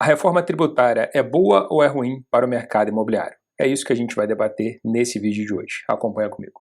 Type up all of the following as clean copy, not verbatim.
A reforma tributária é boa ou é ruim para o mercado imobiliário? É isso que a gente vai debater nesse vídeo de hoje. Acompanha comigo.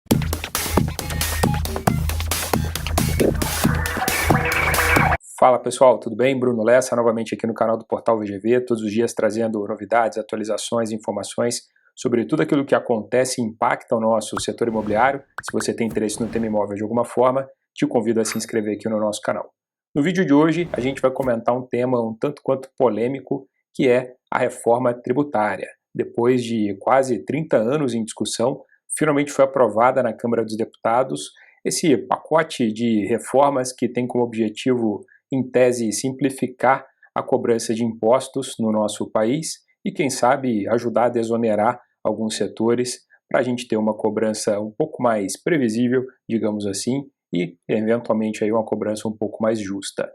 Fala pessoal, tudo bem? Bruno Lessa, novamente aqui no canal do Portal VGV, todos os dias trazendo novidades, atualizações, informações sobre tudo aquilo que acontece e impacta o nosso setor imobiliário. Se você tem interesse no tema imóvel de alguma forma, te convido a se inscrever aqui no nosso canal. No vídeo de hoje, a gente vai comentar um tema um tanto quanto polêmico, que é a reforma tributária. Depois de quase 30 anos em discussão, finalmente foi aprovada na Câmara dos Deputados esse pacote de reformas que tem como objetivo, em tese, simplificar a cobrança de impostos no nosso país e, quem sabe, ajudar a desonerar alguns setores para a gente ter uma cobrança um pouco mais previsível, digamos assim, e, eventualmente, aí uma cobrança um pouco mais justa.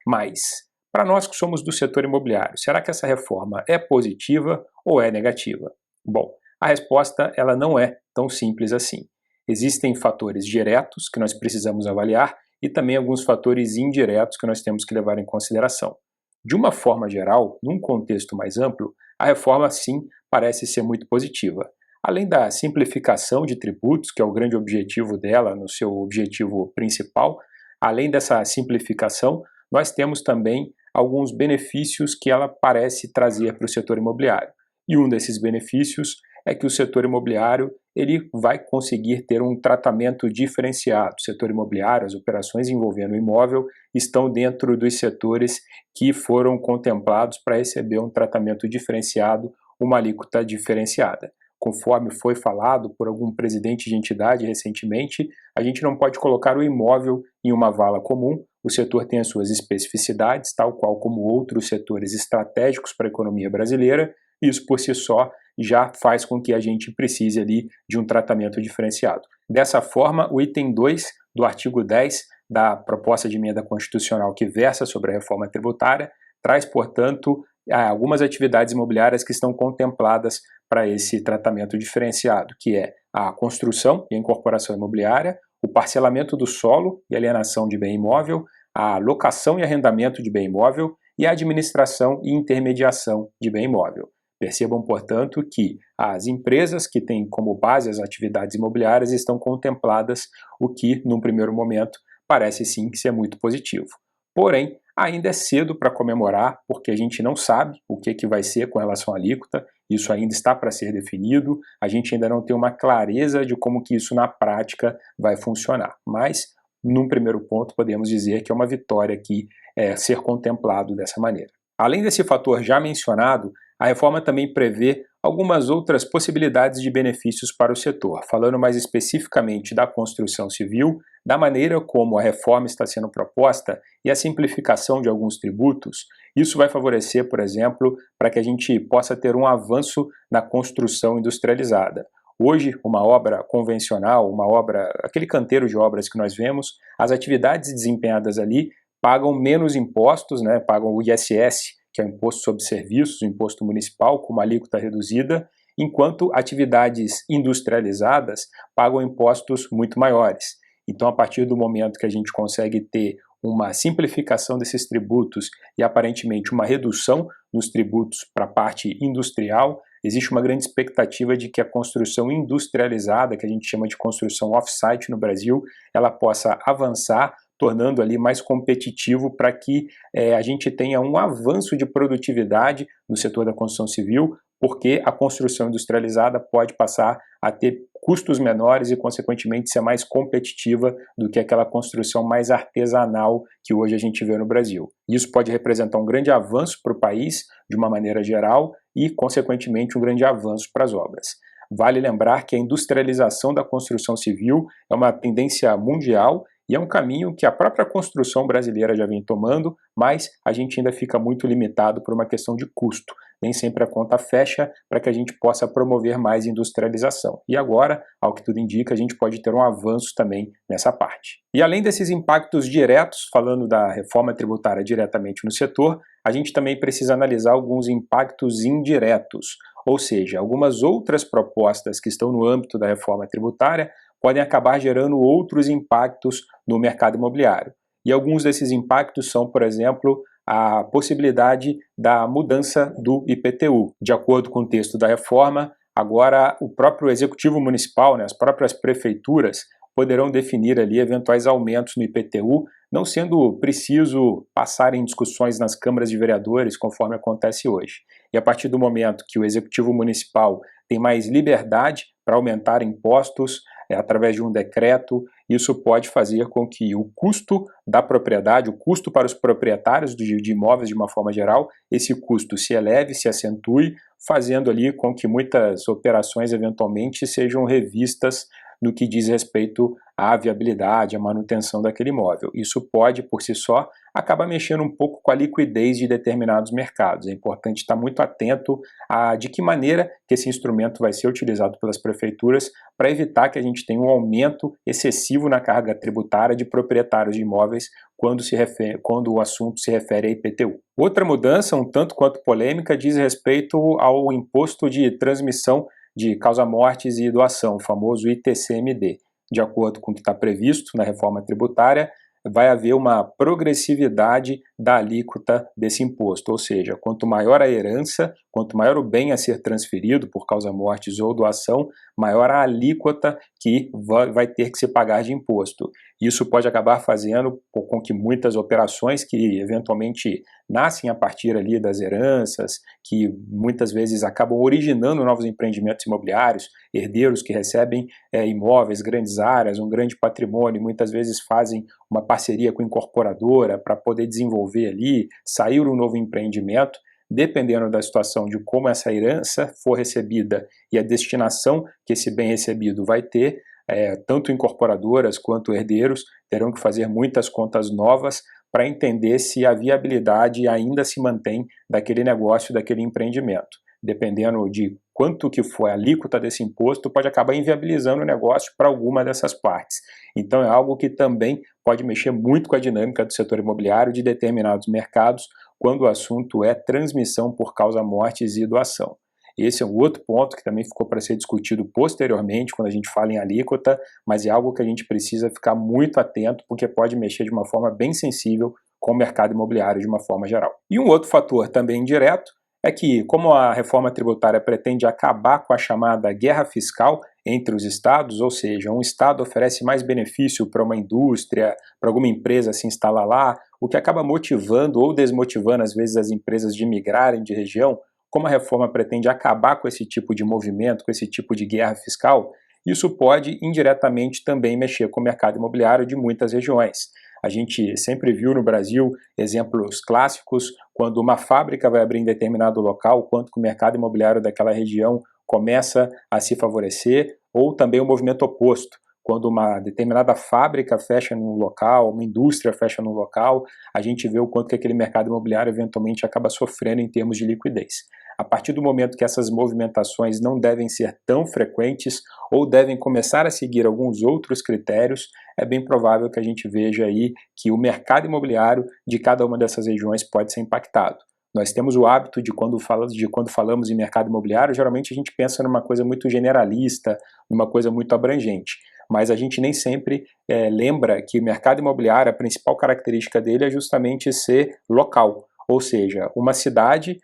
Mas, para nós que somos do setor imobiliário, será que essa reforma é positiva ou é negativa? Bom, a resposta ela não é tão simples assim. Existem fatores diretos que nós precisamos avaliar e também alguns fatores indiretos que nós temos que levar em consideração. De uma forma geral, num contexto mais amplo, a reforma sim parece ser muito positiva. Além da simplificação de tributos, que é o grande objetivo dela, no seu objetivo principal, além dessa simplificação, nós temos também alguns benefícios que ela parece trazer para o setor imobiliário. E um desses benefícios é que o setor imobiliário ele vai conseguir ter um tratamento diferenciado. O setor imobiliário, as operações envolvendo o imóvel, estão dentro dos setores que foram contemplados para receber um tratamento diferenciado, uma alíquota diferenciada. Conforme foi falado por algum presidente de entidade recentemente, a gente não pode colocar o imóvel em uma vala comum. O setor tem as suas especificidades, tal qual como outros setores estratégicos para a economia brasileira. Isso por si só já faz com que a gente precise ali de um tratamento diferenciado. Dessa forma, o item 2 do artigo 10 da proposta de emenda constitucional que versa sobre a reforma tributária traz, portanto, algumas atividades imobiliárias que estão contempladas para esse tratamento diferenciado, que é a construção e a incorporação imobiliária, o parcelamento do solo e alienação de bem imóvel, a locação e arrendamento de bem imóvel e a administração e intermediação de bem imóvel. Percebam, portanto, que as empresas que têm como base as atividades imobiliárias estão contempladas, o que, num primeiro momento, parece sim que ser muito positivo. Porém, ainda é cedo para comemorar, porque a gente não sabe o que vai ser com relação à alíquota, isso ainda está para ser definido, a gente ainda não tem uma clareza de como que isso na prática vai funcionar. Mas, num primeiro ponto, podemos dizer que é uma vitória aqui ser contemplado dessa maneira. Além desse fator já mencionado, a reforma também prevê algumas outras possibilidades de benefícios para o setor, falando mais especificamente da construção civil, da maneira como a reforma está sendo proposta e a simplificação de alguns tributos. Isso vai favorecer, por exemplo, para que a gente possa ter um avanço na construção industrializada. Hoje, uma obra convencional, aquele canteiro de obras que nós vemos, as atividades desempenhadas ali pagam menos impostos, pagam o ISS, que é o Imposto sobre Serviços, o Imposto Municipal, com uma alíquota reduzida, enquanto atividades industrializadas pagam impostos muito maiores. Então, a partir do momento que a gente consegue ter uma simplificação desses tributos e, aparentemente, uma redução nos tributos para a parte industrial, existe uma grande expectativa de que a construção industrializada, que a gente chama de construção off-site no Brasil, ela possa avançar, tornando ali mais competitivo para que a gente tenha um avanço de produtividade no setor da construção civil, porque a construção industrializada pode passar a ter custos menores e, consequentemente, ser mais competitiva do que aquela construção mais artesanal que hoje a gente vê no Brasil. Isso pode representar um grande avanço para o país, de uma maneira geral, e, consequentemente, um grande avanço para as obras. Vale lembrar que a industrialização da construção civil é uma tendência mundial e é um caminho que a própria construção brasileira já vem tomando, mas a gente ainda fica muito limitado por uma questão de custo. Nem sempre a conta fecha para que a gente possa promover mais industrialização. E agora, ao que tudo indica, a gente pode ter um avanço também nessa parte. E além desses impactos diretos, falando da reforma tributária diretamente no setor, a gente também precisa analisar alguns impactos indiretos, ou seja, algumas outras propostas que estão no âmbito da reforma tributária podem acabar gerando outros impactos no mercado imobiliário. E alguns desses impactos são, por exemplo, a possibilidade da mudança do IPTU. De acordo com o texto da reforma, agora o próprio Executivo Municipal, as próprias prefeituras, poderão definir ali eventuais aumentos no IPTU, não sendo preciso passar em discussões nas câmaras de vereadores, conforme acontece hoje. E a partir do momento que o Executivo Municipal tem mais liberdade para aumentar impostos através de um decreto, isso pode fazer com que o custo da propriedade, o custo para os proprietários de imóveis de uma forma geral, esse custo se eleve, se acentue, fazendo ali com que muitas operações eventualmente sejam revistas no que diz respeito à viabilidade, à manutenção daquele imóvel. Isso pode, por si só, acabar mexendo um pouco com a liquidez de determinados mercados. É importante estar muito atento a de que maneira que esse instrumento vai ser utilizado pelas prefeituras para evitar que a gente tenha um aumento excessivo na carga tributária de proprietários de imóveis quando o assunto se refere a IPTU. Outra mudança, um tanto quanto polêmica, diz respeito ao imposto de transmissão de causa-mortes e doação, o famoso ITCMD. De acordo com o que está previsto na reforma tributária, vai haver uma progressividade da alíquota desse imposto, ou seja, quanto maior a herança, quanto maior o bem a ser transferido por causa-mortes ou doação, maior a alíquota que vai ter que se pagar de imposto. Isso pode acabar fazendo com que muitas operações que eventualmente nascem a partir ali das heranças, que muitas vezes acabam originando novos empreendimentos imobiliários, herdeiros que recebem imóveis, grandes áreas, um grande patrimônio, muitas vezes fazem uma parceria com a incorporadora para poder desenvolver ali, sair um novo empreendimento. Dependendo da situação de como essa herança for recebida e a destinação que esse bem recebido vai ter, tanto incorporadoras quanto herdeiros terão que fazer muitas contas novas para entender se a viabilidade ainda se mantém daquele negócio, daquele empreendimento. Dependendo de quanto que for a alíquota desse imposto, pode acabar inviabilizando o negócio para alguma dessas partes. Então é algo que também pode mexer muito com a dinâmica do setor imobiliário de determinados mercados, quando o assunto é transmissão por causa-mortes e doação. Esse é um outro ponto que também ficou para ser discutido posteriormente, quando a gente fala em alíquota, mas é algo que a gente precisa ficar muito atento, porque pode mexer de uma forma bem sensível com o mercado imobiliário de uma forma geral. E um outro fator também indireto é que, como a reforma tributária pretende acabar com a chamada guerra fiscal entre os estados, ou seja, um estado oferece mais benefício para uma indústria, para alguma empresa se instalar lá, o que acaba motivando ou desmotivando às vezes as empresas de migrarem de região. Como a reforma pretende acabar com esse tipo de movimento, com esse tipo de guerra fiscal, isso pode indiretamente também mexer com o mercado imobiliário de muitas regiões. A gente sempre viu no Brasil exemplos clássicos, quando uma fábrica vai abrir em determinado local, quanto que o mercado imobiliário daquela região começa a se favorecer, ou também o movimento oposto, quando uma determinada fábrica fecha num local, uma indústria fecha num local, a gente vê o quanto que aquele mercado imobiliário eventualmente acaba sofrendo em termos de liquidez. A partir do momento que essas movimentações não devem ser tão frequentes ou devem começar a seguir alguns outros critérios, é bem provável que a gente veja aí que o mercado imobiliário de cada uma dessas regiões pode ser impactado. Nós temos o hábito de quando falamos em mercado imobiliário, geralmente a gente pensa numa coisa muito generalista, numa coisa muito abrangente. Mas a gente nem sempre lembra que o mercado imobiliário, a principal característica dele é justamente ser local. Ou seja, uma cidade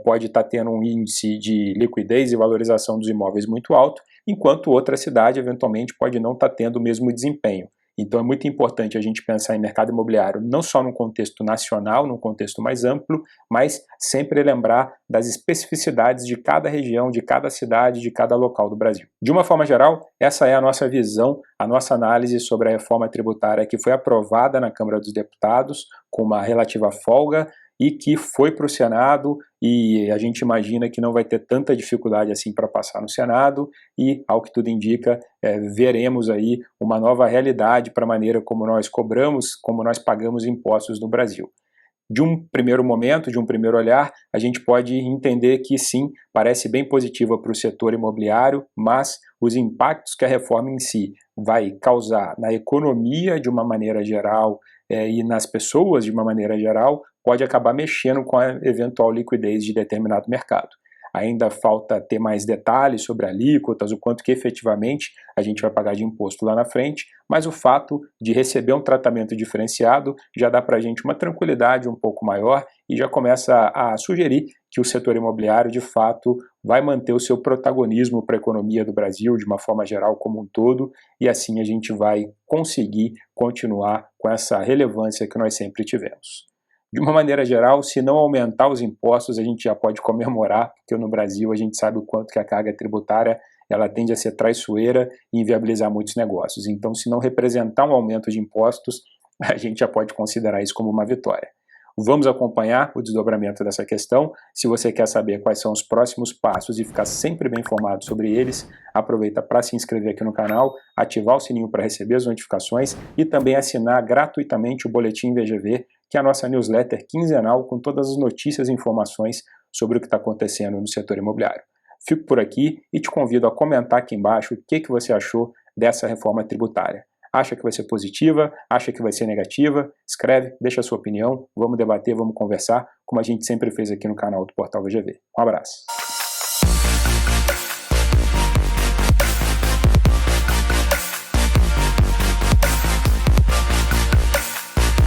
pode estar tendo um índice de liquidez e valorização dos imóveis muito alto, enquanto outra cidade eventualmente pode não estar tendo o mesmo desempenho. Então é muito importante a gente pensar em mercado imobiliário não só num contexto nacional, num contexto mais amplo, mas sempre lembrar das especificidades de cada região, de cada cidade, de cada local do Brasil. De uma forma geral, essa é a nossa visão, a nossa análise sobre a reforma tributária que foi aprovada na Câmara dos Deputados com uma relativa folga e que foi para o Senado, e a gente imagina que não vai ter tanta dificuldade assim para passar no Senado, e ao que tudo indica, veremos aí uma nova realidade para a maneira como nós cobramos, como nós pagamos impostos no Brasil. De um primeiro momento, de um primeiro olhar, a gente pode entender que sim, parece bem positiva para o setor imobiliário, mas os impactos que a reforma em si vai causar na economia de uma maneira geral e nas pessoas de uma maneira geral, pode acabar mexendo com a eventual liquidez de determinado mercado. ainda falta ter mais detalhes sobre alíquotas, o quanto que efetivamente a gente vai pagar de imposto lá na frente, mas o fato de receber um tratamento diferenciado já dá para a gente uma tranquilidade um pouco maior e já começa a sugerir que o setor imobiliário, de fato, vai manter o seu protagonismo para a economia do Brasil, de uma forma geral como um todo, e assim a gente vai conseguir continuar com essa relevância que nós sempre tivemos. De uma maneira geral, se não aumentar os impostos, a gente já pode comemorar, porque no Brasil a gente sabe o quanto que a carga tributária ela tende a ser traiçoeira e inviabilizar muitos negócios. Então, se não representar um aumento de impostos, a gente já pode considerar isso como uma vitória. Vamos acompanhar o desdobramento dessa questão. Se você quer saber quais são os próximos passos e ficar sempre bem informado sobre eles, aproveita para se inscrever aqui no canal, ativar o sininho para receber as notificações e também assinar gratuitamente o Boletim VGV, que é a nossa newsletter quinzenal com todas as notícias e informações sobre o que está acontecendo no setor imobiliário. Fico por aqui e te convido a comentar aqui embaixo o que você achou dessa reforma tributária. Acha que vai ser positiva? Acha que vai ser negativa? Escreve, deixa a sua opinião, vamos debater, vamos conversar, como a gente sempre fez aqui no canal do Portal VGV. Um abraço.